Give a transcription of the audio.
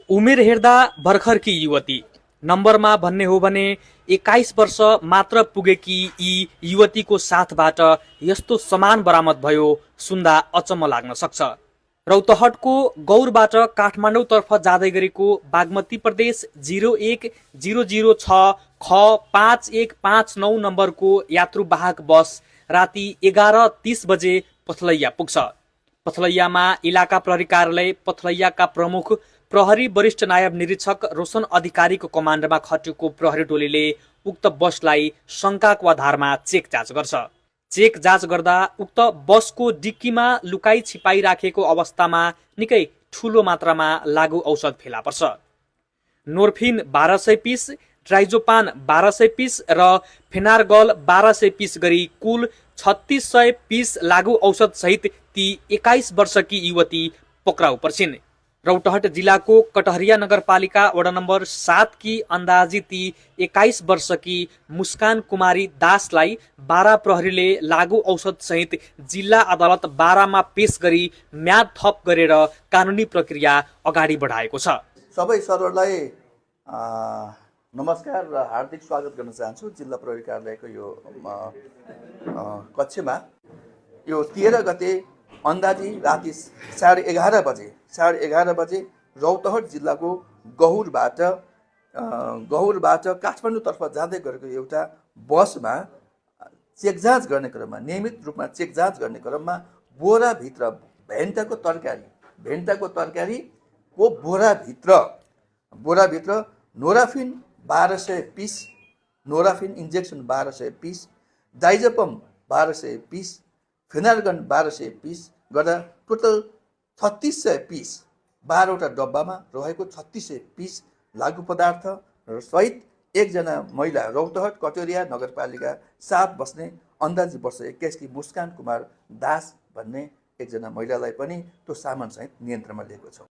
उमेर हेर्दा भर्खरकी युवती, नम्बरमा भन्ने हो भने 21 वर्ष मात्र पुगेकी यी युवतीको साथबाट यस्तो सामान बरामद भयो सुन्दा अचम्म लाग्न सक्छ। रौतहटको गौरबाट काठमाडौँतर्फ जाँदै गरेको बागमती प्रदेश 0106 ख 5159 नम्बरको यात्रुवाहक बस राति 11:30 बजे पथलैया पुग्छ। पथलैयामा इलाका प्रहरी कार्यालय पथलैयाका प्रमुख प्रहरी वरिष्ठ नायब निरीक्षक रोशन अधिकारीको कमान्डरमा खटिएको प्रहरी टोलीले उक्त बसलाई शङ्काको आधारमा चेक जाँच गर्छ। चेक जाँच गर्दा उक्त बसको डिक्कीमा लुकाई छिपाई राखेको अवस्थामा निकै ठूलो मात्रामा लागु औषध फेला पर्छ। नोर्फिन 1200 पिस, ट्राइजोपान 1200 पिस र फेनारगल 1200 पिस गरी कुल 3600 पिस लागु औषध सहित ती 21 वर्षकी युवती पक्राउ पर्छिन्। रौतहट जिल्लाको कटहरिया नगरपालिका वडा नम्बर 7 की अन्दाजी ती 21 वर्षकी मुस्कान कुमारी दासलाई 12 प्रहरीले लागु औषध सहित जिल्ला अदालत 12 मा पेश गरी म्याद थप गरेर कानुनी प्रक्रिया अगाडि बढाएको छ। सबै सरहरूलाई नमस्कार र हार्दिक स्वागत गर्न चाहन्छु। जिल्ला प्रहरी कार्यालयको यो कक्षमा यो 13 गते अन्दाजी राति 11:30 बजे रौतहट जिल्लाको गहुरबाट काठमाडौँतर्फ जाँदै गरेको एउटा बसमा चेक जाँच गर्ने क्रममा नियमित रूपमा चेक जाँच गर्ने क्रममा बोराभित्र भेन्टाको तरकारीको बोराभित्र नोराफिन 1200 पिस, नोराफिन injection 1200 piece, diazepam 1200 piece, Phenergan 1200 piece गर्दा टोटल 3600 पिस 12वटा डब्बामा रहेको 3600 पिस लागु पदार्थ र सहित एकजना महिला रौतहट कटोरिया नगरपालिका 7 बस्ने अन्दाजी वर्ष 21 की मुस्कान कुमार दास भन्ने एकजना महिलालाई पनि त्यो सामान सहित नियन्त्रणमा लिएको छ।